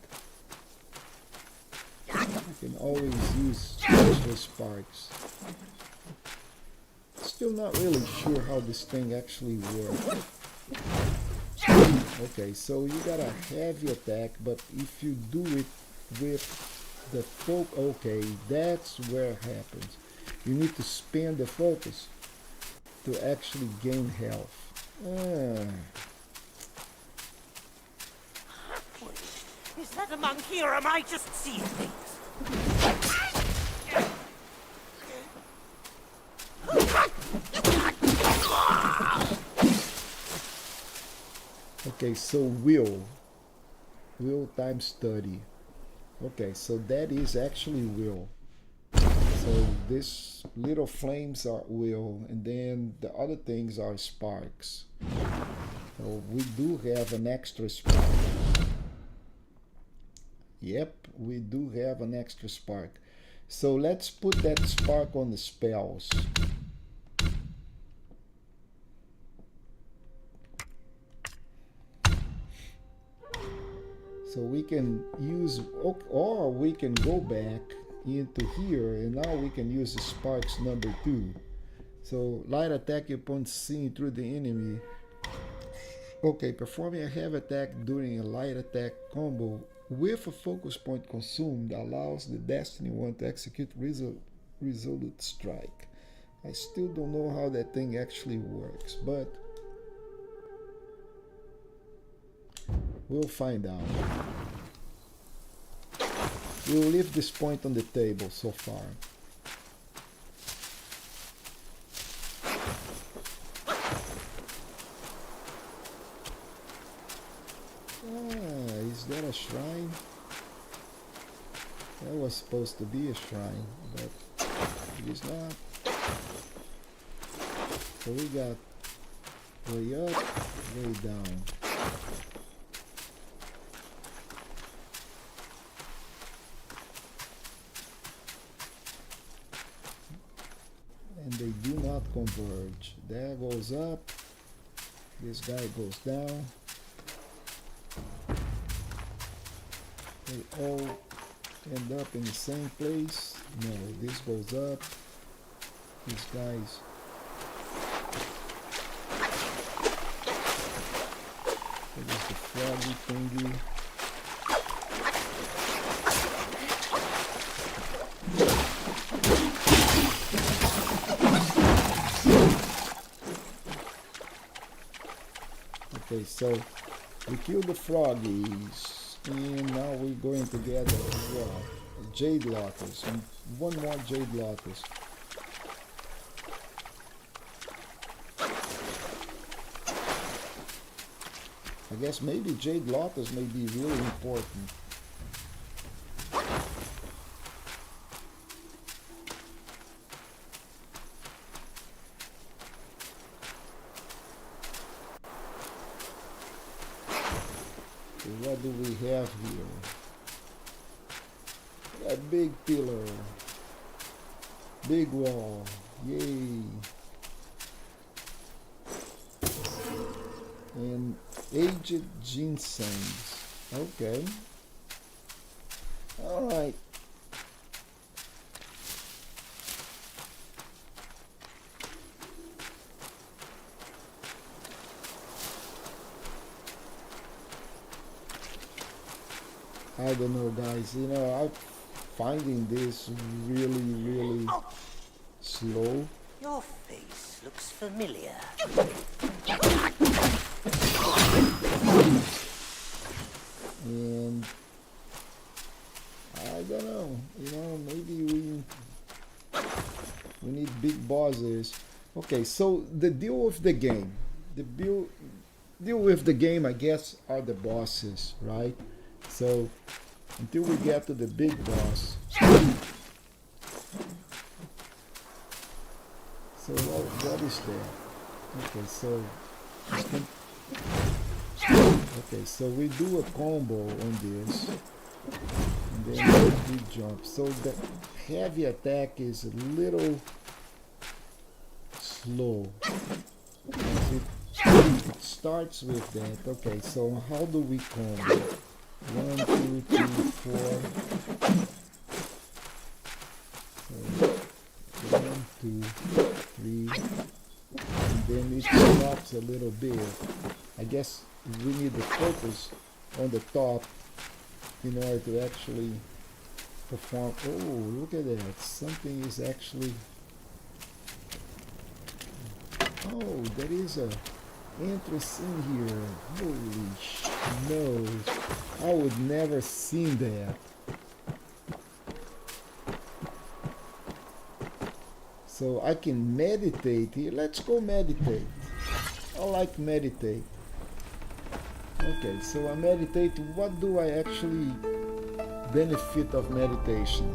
Speaker 1: You can always use extra sparks. Still not really sure how this thing actually works. Okay, so you got a heavy attack, but if you do it with the focus, okay, that's where it happens. You need to spend the focus to actually gain health.
Speaker 4: Is that a monkey or am I just seeing things?
Speaker 1: Okay, so will times 30. Okay, so that is actually will. So this little flames are will, and then the other things are sparks. So we do have an extra spark. Yep, we do have an extra spark. So let's put that spark on the spells. So we can use, or we can go back into here, and now we can use the sparks number 2. So light attack upon seeing through the enemy. Okay, performing a heavy attack during a light attack combo with a focus point consumed allows the Destiny 1 to execute resolute strike. I still don't know how that thing actually works, but we'll find out. We'll leave this point on the table so far. Is that a shrine? That was supposed to be a shrine, but It is not. So we got way up, way down. And they do not converge. That goes up. This guy goes down. They all end up in the same place. No, this goes up. These guys. That is the froggy thingy. Okay, so we killed the froggies, and now we're going to get a jade lotus, and one more jade lotus. I guess maybe jade lotus may be really important. What do we have here? A big pillar, big wall, yay! And aged ginsengs. Okay. All right. I don't know, guys. You know, I'm finding this really slow.
Speaker 4: Your face looks familiar.
Speaker 1: And I don't know. You know, maybe we need big bosses. Okay, so the deal with the game, deal with the game, I guess, are the bosses, right? So until we get to the big boss. So what is that? Okay, so okay, so we do a combo on this, and then we jump. So the heavy attack is a little slow. It starts with that. Okay, so how do we combo? 1, 2, 3, 4. So 1, 2, 3, and then it stops a little bit. I guess we need the focus on the top in order to actually perform. Oh, look at that! Something is actually. Oh, there is a entrance in here. Holy no! I would never seen that. So I can meditate here. Let's go meditate. I like meditate. Okay, so I meditate. What do I actually benefit of meditation?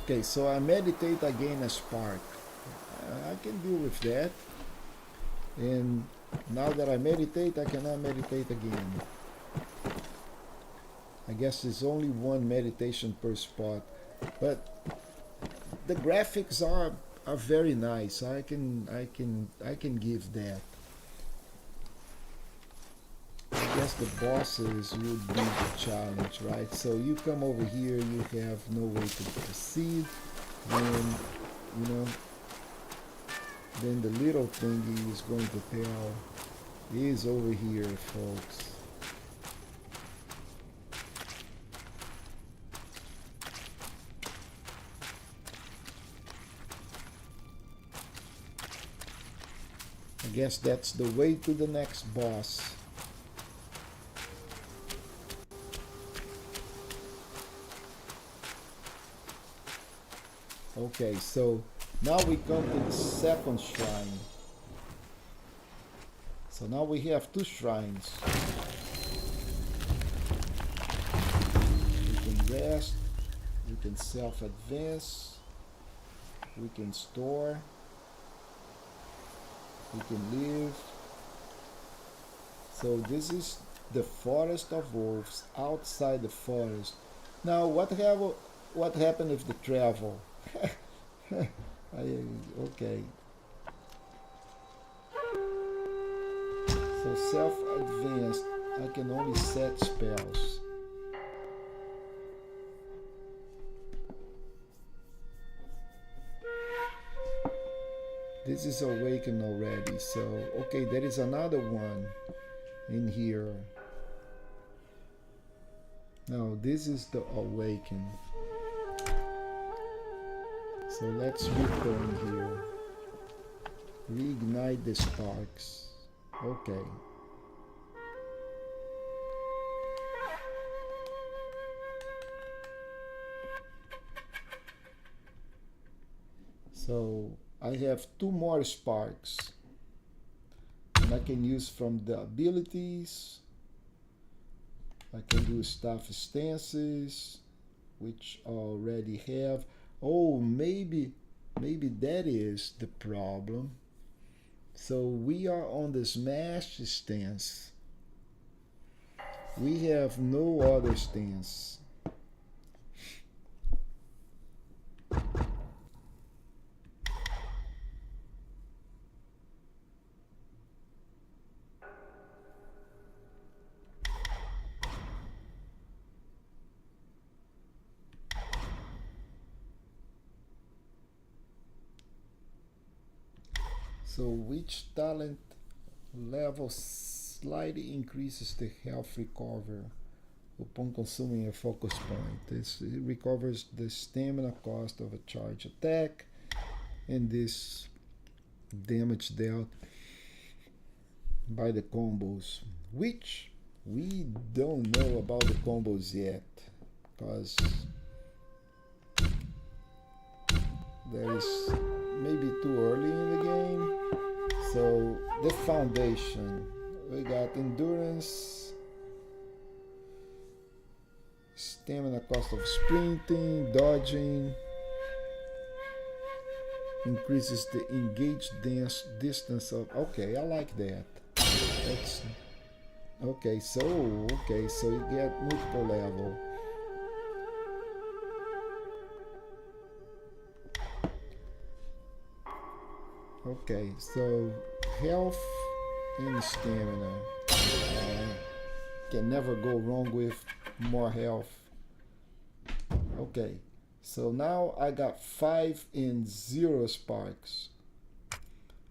Speaker 1: Okay, so I meditate again a spark. I can deal with that. And now that I meditate, I cannot meditate again. I guess it's only one meditation per spot. But the graphics are very nice. I can give that. I guess the bosses would be the challenge, right? So you come over here, you have no way to proceed, then then the little thingy is going to tell is over here, folks. guess that's the way to the next boss. Okay, so now we come to the second shrine. So now we have two shrines. We can rest, we can self-advance, we can store, we can live. So this is the forest of wolves, outside the forest. Now what happened with the travel? Okay. So self-advanced, I can only set spells. This is awakened already, so okay, there is another one in here. Now this is the awaken. So let's return here. Reignite the sparks. Okay. So I have two more sparks. And I can use from the abilities. I can do staff stances, which I already have. Oh, maybe that is the problem. So we are on the smash stance. We have no other stance. So which talent level slightly increases the health recover upon consuming a focus point? It recovers the stamina cost of a charge attack and this damage dealt by the combos, which we don't know about the combos yet, because there is maybe too early in the game. So the foundation, we got endurance, stamina cost of sprinting, dodging, increases the engaged distance of, okay, I like that. That's okay, so you get multiple level. Okay, so health and stamina. Can never go wrong with more health. Okay, so now I got 5 and 0 sparks.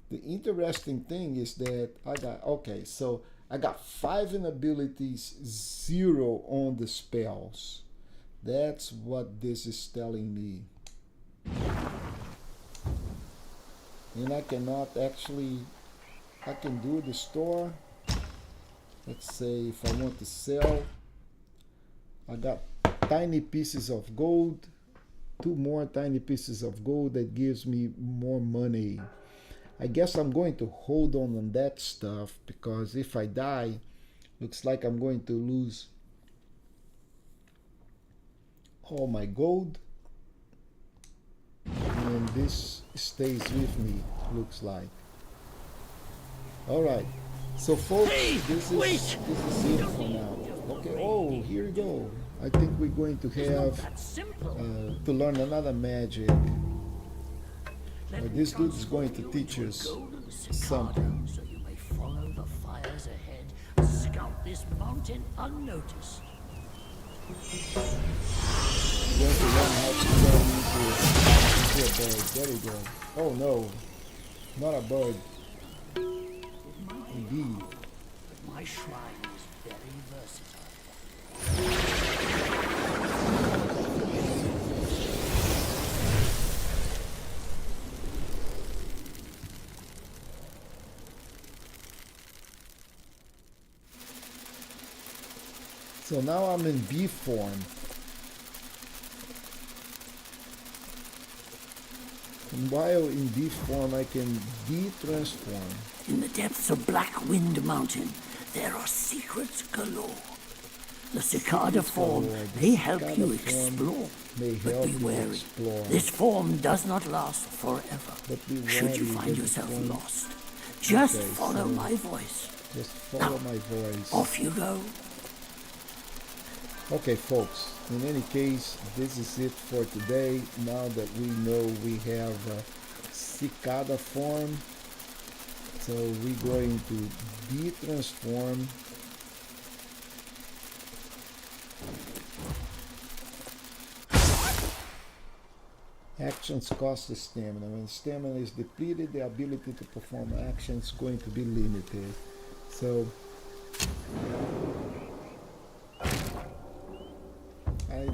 Speaker 1: The interesting thing is that I got 5 in abilities, 0 on the spells. That's what this is telling me. And I cannot actually, I can do the store. Let's say if I want to sell, I got tiny pieces of gold, 2 more tiny pieces of gold that gives me more money. I guess I'm going to hold on that stuff, because if I die, looks like I'm going to lose all my gold. And this stays with me, looks like. Alright, so folks, this is it for now. Okay, oh, here we go. I think we're going to have to learn another magic. This dude is going to teach us something.
Speaker 3: So you may follow the fires ahead and scout this mountain unnoticed.
Speaker 1: Going to learn how to turn into a bird. There we go. Oh no, not a bird. Indeed.
Speaker 3: But my shrine is very versatile.
Speaker 1: So now I'm in B form. And while in B form, I can de-transform.
Speaker 3: In the depths of Black Wind Mountain, there are secrets galore. The cicada form may help you explore. But be wary, this form does not last forever. Should you find yourself lost, just follow my voice.
Speaker 1: Just follow my voice.
Speaker 3: Off you go.
Speaker 1: Okay, folks, in any case, this is it for today. Now that we know we have a cicada form, so we're going to de-transform. Actions cost the stamina. When stamina is depleted, the ability to perform actions is going to be limited. So I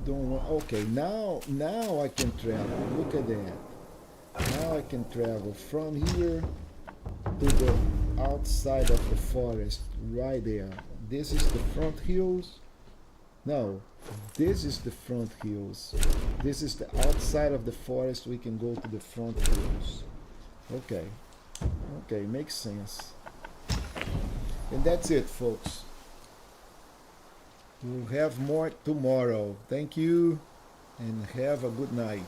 Speaker 1: don't want. Okay, now I can travel. Look at that. Now I can travel from here to the outside of the forest, right there. This is the front hills. No, this is the front hills. This is the outside of the forest. We can go to the front hills. Okay, okay, makes sense. And that's it, folks. We'll have more tomorrow. Thank you and have a good night.